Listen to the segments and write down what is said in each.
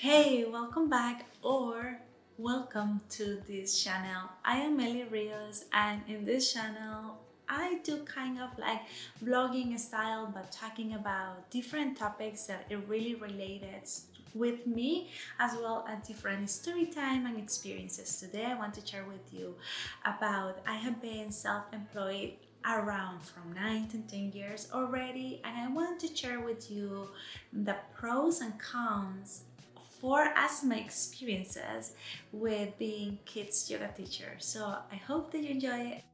Hey, welcome back or welcome to this channel. I am Meli Rios, and in this channel I do kind of like vlogging style but talking about different topics that are really related with me, as well as different story time and experiences. Today I want to share with you about I have been self-employed around from 9 to 10 years already, and I want to share with you the pros and cons for as my experiences with being kids yoga teacher. So I hope that you enjoy it.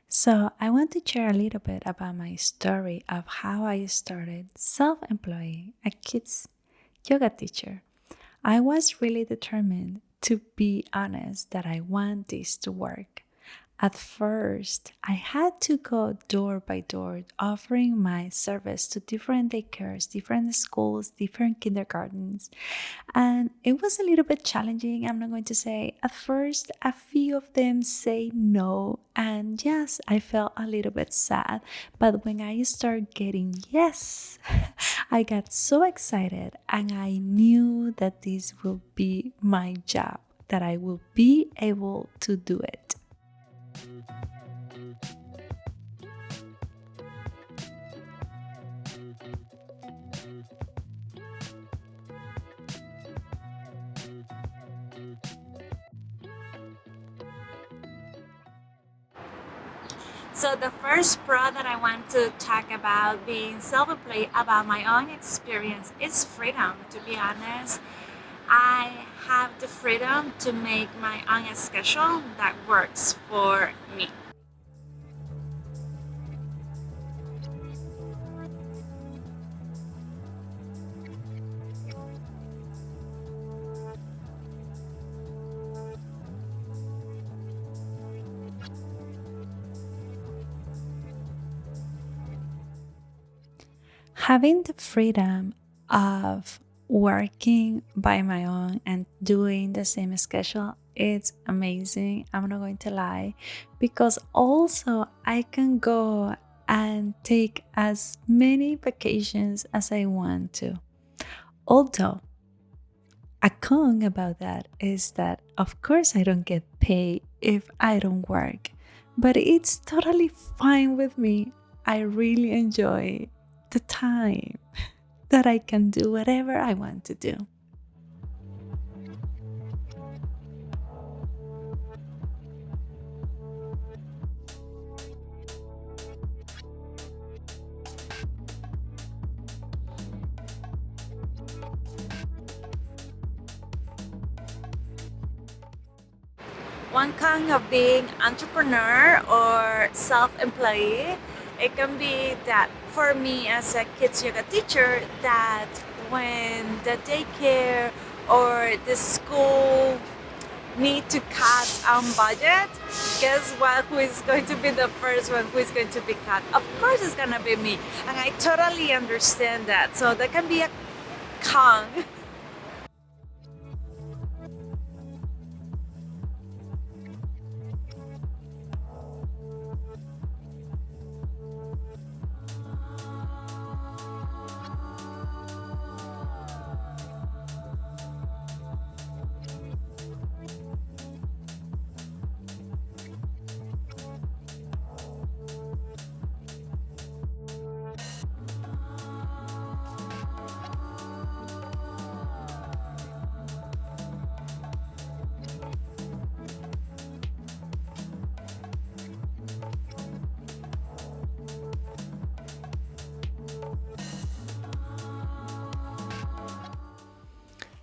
So I want to share a little bit about my story of how I started self-employed a kids yoga teacher. I was really determined, to be honest, that I want this to work. At first, I had to go door by door offering my service to different daycares, different schools, different kindergartens. And it was a little bit challenging, I'm not going to say. At first, a few of them say no. And yes, I felt a little bit sad. But when I started getting yes, I got so excited and I knew that this will be my job, that I will be able to do it. So the first pro that I want to talk about being self-employed, about my own experience, is freedom. To be honest, I have the freedom to make my own schedule that works for me. Having the freedom of working by my own and doing the same schedule, it's amazing. I'm not going to lie, because also I can go and take as many vacations as I want to. Although a con about that is that, of course, I don't get paid if I don't work, but it's totally fine with me. I really enjoy the time that I can do whatever I want to do. One kind of being entrepreneur or self-employed, it can be that for me as a kids yoga teacher, that when the daycare or the school need to cut on budget, guess what, who is going to be the first one who is going to be cut? Of course it's gonna be me, and I totally understand that. So that can be a con.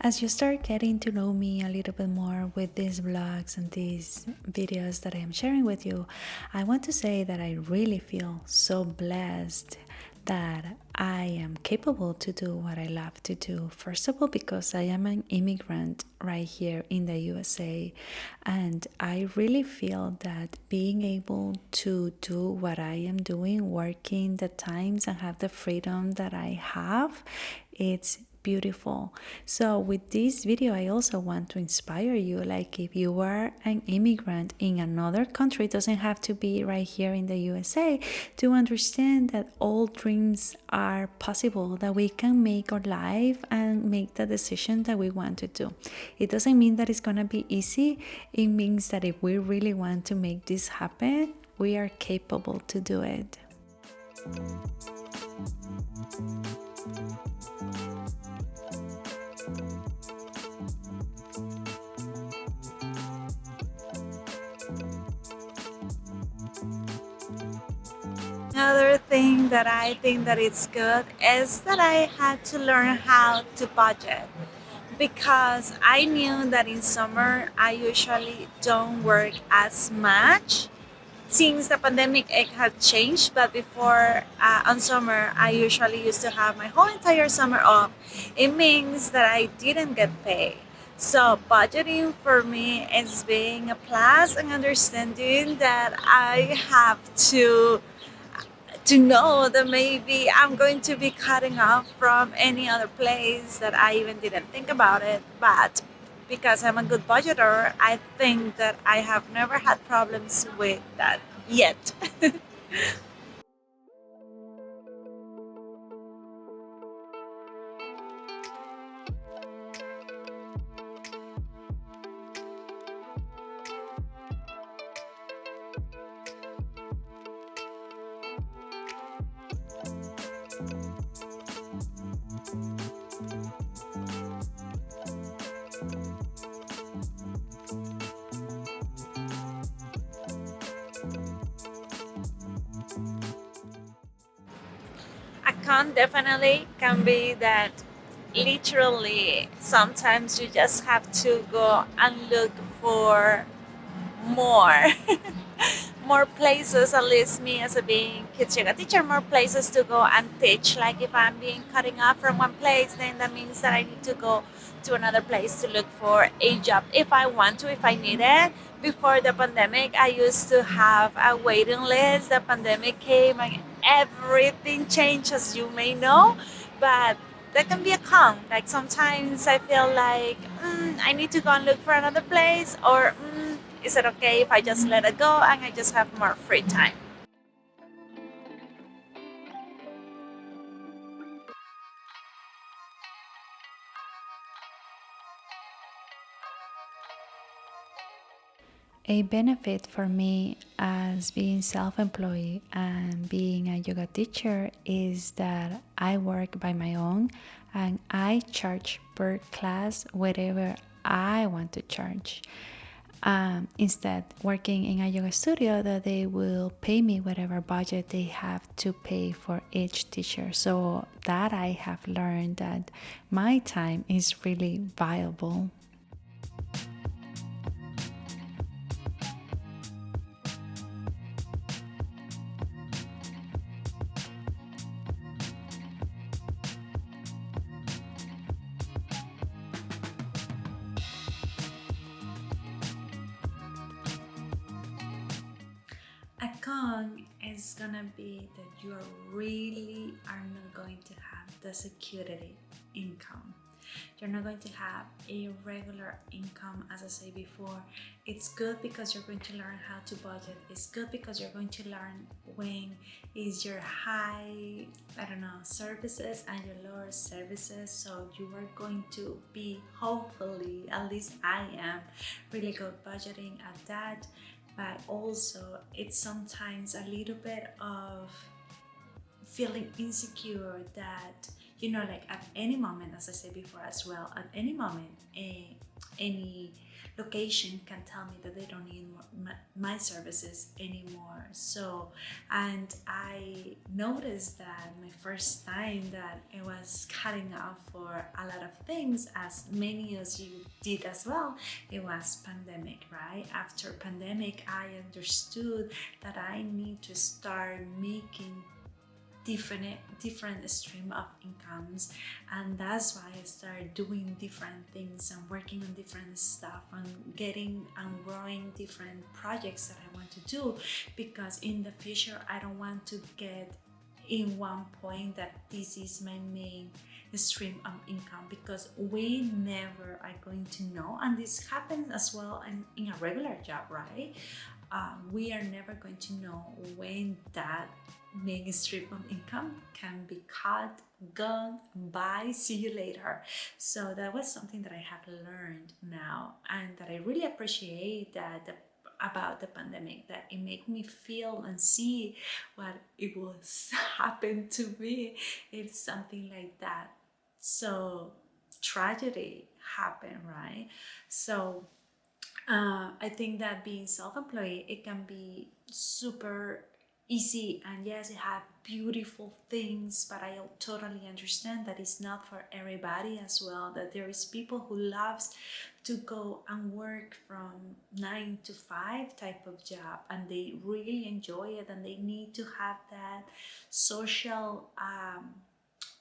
As you start getting to know me a little bit more with these vlogs and these videos that I am sharing with you, I want to say that I really feel so blessed that I am capable to do what I love to do. First of all, because I am an immigrant right here in the USA, and I really feel that being able to do what I am doing, working the times and have the freedom that I have, it's beautiful. So with this video, I also want to inspire you, like if you are an immigrant in another country, it doesn't have to be right here in the USA, to understand that all dreams are possible, that we can make our life and make the decision that we want to do. It doesn't mean that it's gonna be easy. It means that if we really want to make this happen, we are capable to do it. Another thing that I think that it's good is that I had to learn how to budget, because I knew that in summer I usually don't work as much. Since the pandemic, it had changed, but before on summer, I usually used to have my whole entire summer off. It means that I didn't get paid. So budgeting for me is being a plus and understanding that I have to know that maybe I'm going to be cutting off from any other place that I even didn't think about it. But because I'm a good budgeter, I think that I have never had problems with that yet. A con definitely can be that literally sometimes you just have to go and look for more more places, at least me as a being kids yoga teacher, more places to go and teach. Like if I'm being cutting off from one place, then that means that I need to go to another place to look for a job if I want to, if I need it. Before the pandemic, I used to have a waiting list. The pandemic came and everything changed, as you may know, but that can be a con. Like sometimes I feel like I need to go and look for another place, or is it okay if I just let it go and I just have more free time? A benefit for me as being self-employed and being a yoga teacher is that I work by my own and I charge per class whatever I want to charge. Instead, working in a yoga studio, that they will pay me whatever budget they have to pay for each teacher. So that I have learned that my time is really valuable. A con is gonna be that you really are not going to have the security income. You're not going to have a regular income, as I said before. It's good because you're going to learn how to budget. It's good because you're going to learn when is your high, services and your lower services. So you are going to be, hopefully, at least I am, really good budgeting at that. But also it's sometimes a little bit of feeling insecure that, like at any moment, as I said before as well, at any moment, any location can tell me that they don't need my services anymore. So, and I noticed that my first time that it was cutting off for a lot of things, as many as you did as well, it was pandemic, right? After pandemic, I understood that I need to start making different stream of incomes, and that's why I started doing different things and working on different stuff and getting and growing different projects that I want to do, because in the future I don't want to get in one point that this is my main stream of income, because we never are going to know, and this happens as well in a regular job, right? We are never going to know when that main stream of income can be cut, gone, bye, see you later. So that was something that I have learned now, and that I really appreciate about the pandemic, that it made me feel and see what it was happened to me if something like that, so tragedy happened, right? So I think that being self-employed, it can be super easy, and yes, it has beautiful things, but I totally understand that it's not for everybody as well, that there is people who loves to go and work from 9 to 5 type of job, and they really enjoy it, and they need to have that social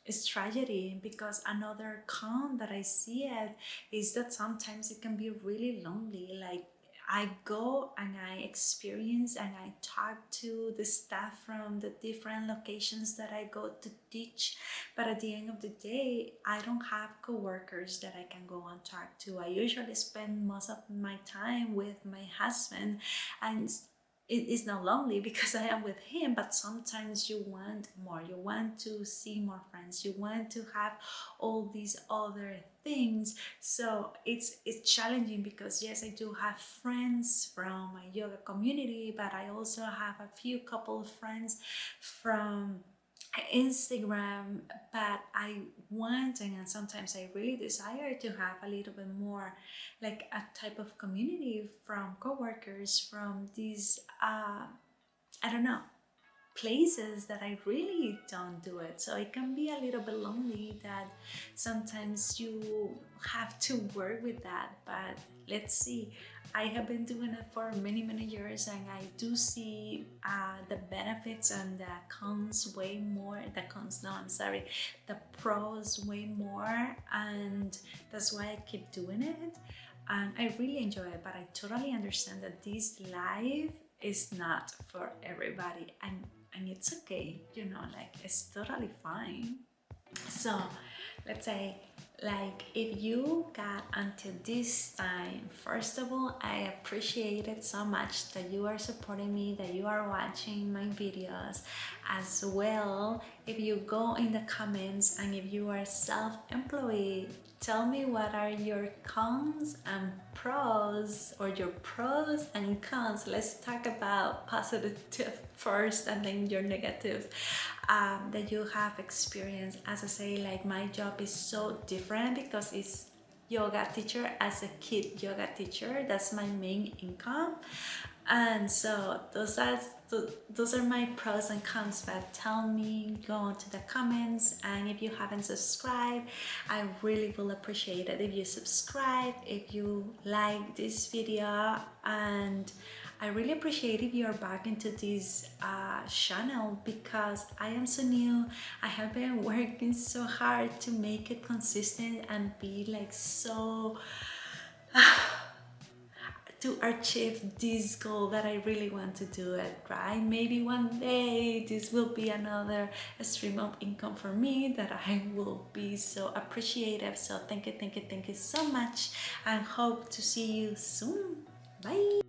strategy. Because another con that I see it is that sometimes it can be really lonely. Like, I go and I experience and I talk to the staff from the different locations that I go to teach, but at the end of the day, I don't have coworkers that I can go and talk to. I usually spend most of my time with my husband, and it is not lonely because I am with him, but sometimes you want more. You want to see more friends. You want to have all these other things. So it's challenging, because yes, I do have friends from my yoga community, but I also have a few couple of friends from Instagram, but I want, and sometimes I really desire to have a little bit more, like a type of community from coworkers from these I don't know, places that I really don't do it. So it can be a little bit lonely, that sometimes you have to work with that. But let's see, I have been doing it for many years, and I do see the benefits and the cons way more. The cons, no, I'm sorry, the pros way more, and that's why I keep doing it, and I really enjoy it. But I totally understand that this life is not for everybody, and it's okay, you know, like it's totally fine. So let's say, like, if you got until this time, first of all, I appreciate it so much that you are supporting me, that you are watching my videos as well. If you go in the comments, and if you are self-employed, tell me what are your cons and pros, or your pros and cons. Let's talk about positive first, and then your negative that you have experienced. As I say, like, my job is so different because it's yoga teacher. As a kid yoga teacher, that's my main income, and so those are my pros and cons. But tell me, go into the comments, and if you haven't subscribed, I really will appreciate it if you subscribe, if you like this video, and I really appreciate if you're back into this channel, because I am so new. I have been working so hard to make it consistent and be like so to achieve this goal that I really want to do it, right? Maybe one day this will be another stream of income for me that I will be so appreciative. So thank you so much, and hope to see you soon. Bye.